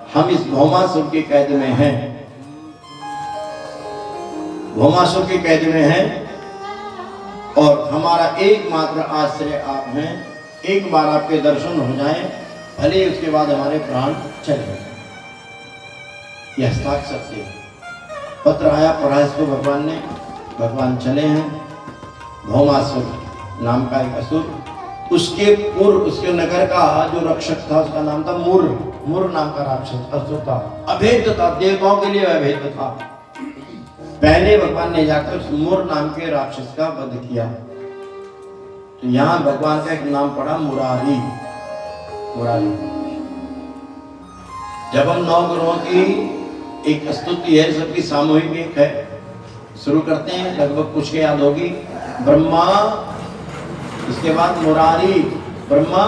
हम इस भौमासुर की कैद में हैं, भौमासुर की कैद में हैं और हमारा एकमात्र आश्रय आप हैं। एक बार आपके दर्शन हो जाएं, भले उसके बाद हमारे प्राण चले जाएं। यह हस्ताक्षर से पत्र आया, पढ़ा इसको भगवान ने। भगवान चले हैं। भौमासुर नाम का एक असुर, उसके पूर्व उसके नगर का जो रक्षक था उसका नाम था मुर। मुर नाम का राक्षस असुर था, अभेद्य था, देवताओं के लिए अभेद्य था। पहले भगवान ने जाकर मुर नाम के राक्षस का वध किया। तो यहाँ भगवान का एक नाम पड़ा मुरारी। मुरारी। जब हम 9 ग्रहों की एक स्तुति है, सबकी सामूहिक एक है, शुरू करते हैं। लगभग कुछ के याद होगी। ब्रह्मा, इसके बाद मुरारी। ब्रह्मा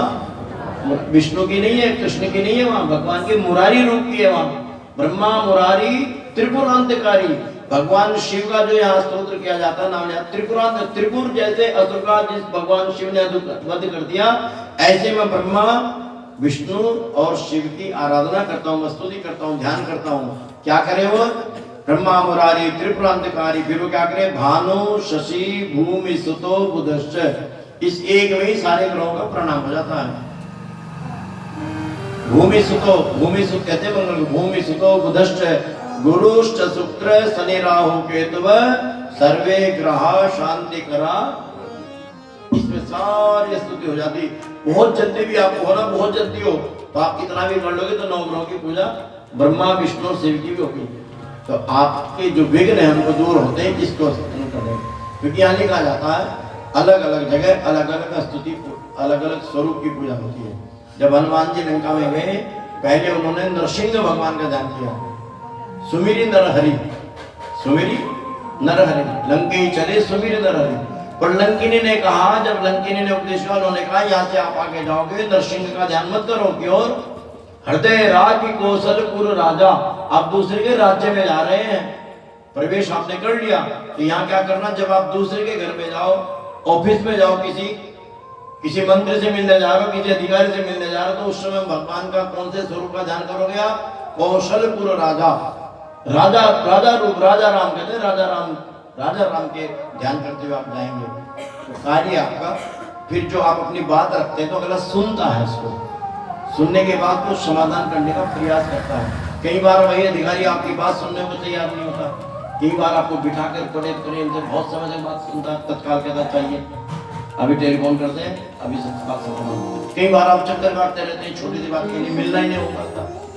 विष्णु की नहीं है, कृष्ण की नहीं है, वहां भगवान के मुरारी रूप की है। वहां ब्रह्मा मुरारी त्रिपुरांतकारी। भगवान शिव का जो यहाँ स्तोत्र किया जाता है, नाम त्रिपुरांत। त्रिपुर जैसे असुर का जिस भगवान शिव ने वध कर दिया, ऐसे में ब्रह्मा विष्णु और शिव की आराधना करता हूँ, स्तुति करता हूँ, ध्यान करता हूँ। क्या करे वो? ब्रह्मा मुरारी त्रिपुरांतकारी। फिर वो क्या करे? भानु शशि भूमि सुतो बुधश्च। इस एक में ही सारे ग्रहों का प्रणाम हो जाता है। भूमि सुतो, भूमि सुत कहते हैं, भूमि सुतो बुधश्च गुरुश्च शुक्र शनि राहु केतु सर्वे ग्रह शांति करा। इसमें सारी स्तुति हो जाती। बहुत जल्दी भी आपको हो ना, बहुत जल्दी हो तो आप कितना भी कर लोगे तो 9 ग्रहों की पूजा ब्रह्मा विष्णु और शिव की भी होगी। तो आपके जो विघ्न है हमको दूर होते हैं, इसको करें। क्योंकि यहाँ लिखा जाता है अलग अलग जगह अलग अलग स्तुति, अलग अलग स्वरूप की पूजा होती है। जब हनुमान जी लंका में गए, पहले उन्होंने नरसिंह भगवान का ध्यान किया। सुमिरी नरहरि, सुमिरी नरहरि, लंके चले सुमिरी नरहरि। पर लंकिनी ने कहा, जब लंकिनी ने उपदेश किया, उन्होंने कहा यहाँ से आप आगे जाओगे नरसिंह का ध्यान मत करो। क्यों? हृदय राज कौशलपुर राजा। आप दूसरे के राज्य में जा रहे हैं, प्रवेश आपने कर लिया, तो यहाँ क्या करना? जब आप दूसरे के घर में जाओ, ऑफिस में जाओ, किसी मंत्री से मिलने जा रहे हो, किसी अधिकारी से मिलने जा रहे हो, तो उस समय भगवान का कौन से स्वरूप का ध्यान करोगे आप? कौशलपुर राजा। राजा, राजा रूप, राजा राम कहते हैं, राजा राम, राजा राम के ध्यान करते हुए आप जाएंगे तो कार्य आपका। फिर जो आप अपनी बात रखते हैं तो अगला सुनता है, उसको सुनने के बाद तो समाधान करने का प्रयास करता है। कई बार वही अधिकारी आपकी बात सुनने को तैयार नहीं होता। कई बार आपको बिठा कर प्रेम से बहुत समय से बात सुनता है, तत्काल कहता चाहिए, अभी टेलीफोन करते हैं, अभी सब बात सुनना। कई बार आप चक्कर काटते रहते हैं, छोटी सी बात के लिए मिलना ही नहीं हो पाता।